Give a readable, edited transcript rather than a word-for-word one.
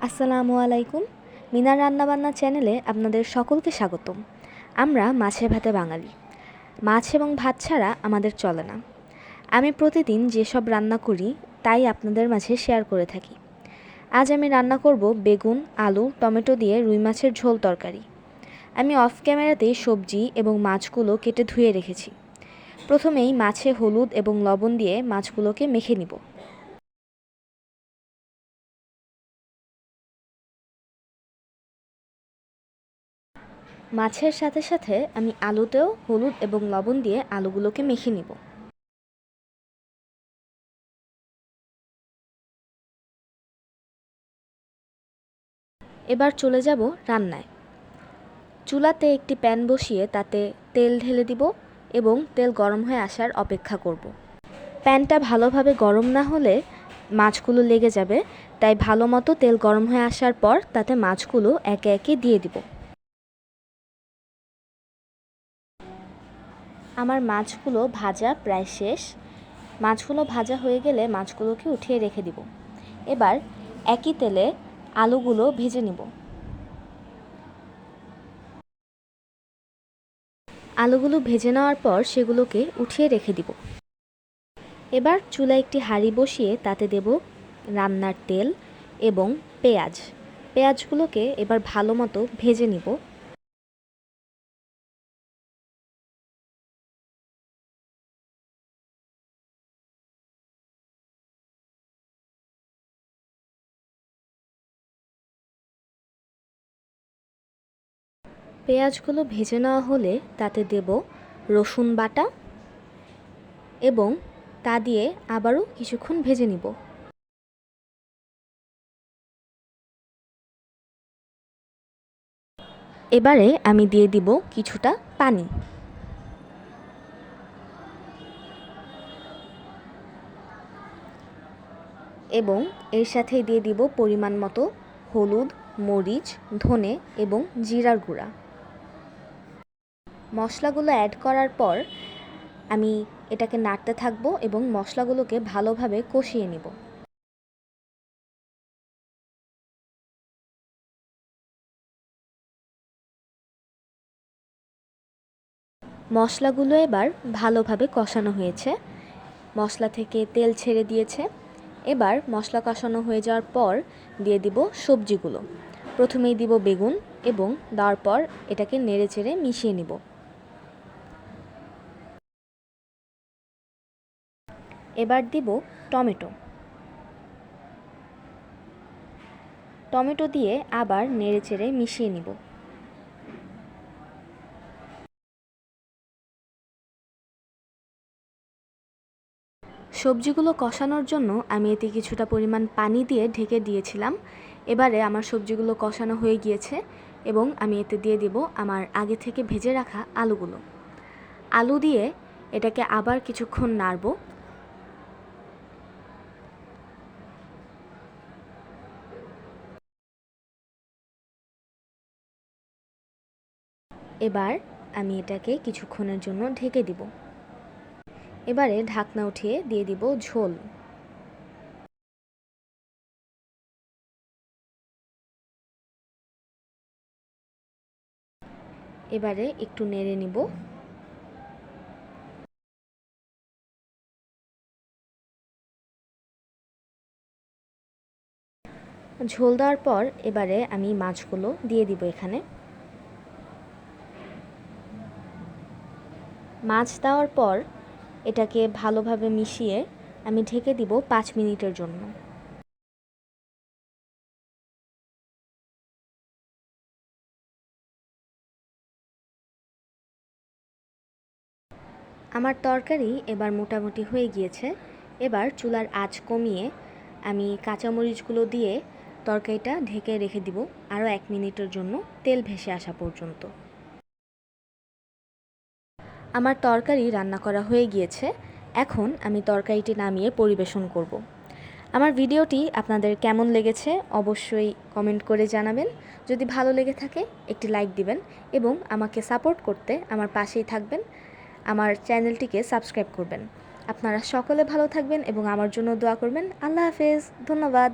আসসালামু আলাইকুম। মিনার রান্নাবান্না চ্যানেলে আপনাদের সকলকে স্বাগতম। আমরা মাছে ভাতে বাঙালি। মাছ এবং ভাত ছাড়া আমাদের চলে না। আমি প্রতিদিন যেসব রান্না করি তাই আপনাদের মাঝে শেয়ার করে থাকি। আজ আমি রান্না করব বেগুন, আলু, টমেটো দিয়ে রুই মাছের ঝোল তরকারি। আমি অফ ক্যামেরাতেই সবজি এবং মাছগুলো কেটে ধুয়ে রেখেছি। প্রথমেই মাছে হলুদ এবং লবণ দিয়ে মাছগুলোকে মেখে নিব। মাছের সাথে সাথে আমি আলুতেও হলুদ এবং লবণ দিয়ে আলুগুলোকে মেখে নিব। এবার চলে যাব রান্নায়। চুলাতে একটি প্যান বসিয়ে তাতে তেল ঢেলে দিব এবং তেল গরম হয়ে আসার অপেক্ষা করব। প্যানটা ভালোভাবে গরম না হলে মাছগুলো লেগে যাবে, তাই ভালো মতো তেল গরম হয়ে আসার পর তাতে মাছগুলো একে একে দিয়ে দিব। আমার মাছগুলো ভাজা প্রায় শেষ। মাছগুলো ভাজা হয়ে গেলে মাছগুলোকে উঠিয়ে রেখে দিব। এবার একই তেলে আলুগুলো ভেজে নিব। আলুগুলো ভেজে নেওয়ার পর সেগুলোকে উঠিয়ে রেখে দিব। এবার চুলায় একটি হাঁড়ি বসিয়ে তাতে দেব রান্নার তেল এবং পেঁয়াজ। পেঁয়াজগুলোকে এবার ভালো মতো ভেজে নিব। পেঁয়াজগুলো ভেজে নেওয়া হলে তাতে দেব রসুন বাটা এবং তা দিয়ে আবারও কিছুক্ষণ ভেজে নিব। এবারে আমি দিয়ে দিব কিছুটা পানি এবং এর সাথে দিয়ে দিব পরিমাণ মতো হলুদ, মরিচ, ধনে এবং জিরার গুঁড়া। মশলাগুলো অ্যাড করার পর আমি এটাকে নাড়তে থাকবো এবং মশলাগুলোকে ভালোভাবে কষিয়ে নিব। মশলাগুলো এবার ভালোভাবে কষানো হয়েছে, মশলা থেকে তেল ছেড়ে দিয়েছে। এবার মশলা কষানো হয়ে যাওয়ার পর দিয়ে দিব সবজিগুলো। প্রথমেই দিব বেগুন এবং দেওয়ার পর এটাকে নেড়ে চেড়ে মিশিয়ে নিব। এবার দিব টমেটো। টমেটো দিয়ে আবার নেড়ে চেড়ে মিশিয়ে নিব। সবজিগুলো কষানোর জন্য আমি এতে কিছুটা পরিমাণ পানি দিয়ে ঢেকে দিয়েছিলাম। এবারে আমার সবজিগুলো কষানো হয়ে গিয়েছে এবং আমি এতে দিয়ে দিব আমার আগে থেকে ভেজে রাখা আলুগুলো। আলু দিয়ে এটাকে আবার কিছুক্ষণ নাড়ব। এবার আমি এটাকে কিছুক্ষণের জন্য ঢেকে দিব। এবারে ঢাকনা উঠিয়ে দিয়ে দিব ঝোল। এবারে একটু নেড়ে নিব। ঝোল দেওয়ার পর এবারে আমি মাছগুলো দিয়ে দিব এখানে। মাছ দেওয়ার পর এটাকে ভালোভাবে মিশিয়ে আমি ঢেকে দিব 5 মিনিটের জন্য। আমার তরকারি এবার মোটামুটি হয়ে গিয়েছে। এবার চুলার আঁচ কমিয়ে আমি কাঁচামরিচগুলো দিয়ে তরকারিটা ঢেকে রেখে দিব আরও 1 মিনিটের জন্য, তেল ভেসে আসা পর্যন্ত। আমার তরকারি রান্না করা হয়ে গিয়েছে। এখন আমি তরকারিটি নামিয়ে পরিবেশন করব। আমার ভিডিওটি আপনাদের কেমন লেগেছে অবশ্যই কমেন্ট করে জানাবেন। যদি ভালো লেগে থাকে একটি লাইক দিবেন এবং আমাকে সাপোর্ট করতে আমার পাশেই থাকবেন। আমার চ্যানেলটিকে সাবস্ক্রাইব করবেন। আপনারা সকলে ভালো থাকবেন এবং আমার জন্য দোয়া করবেন। আল্লাহ হাফেজ। ধন্যবাদ।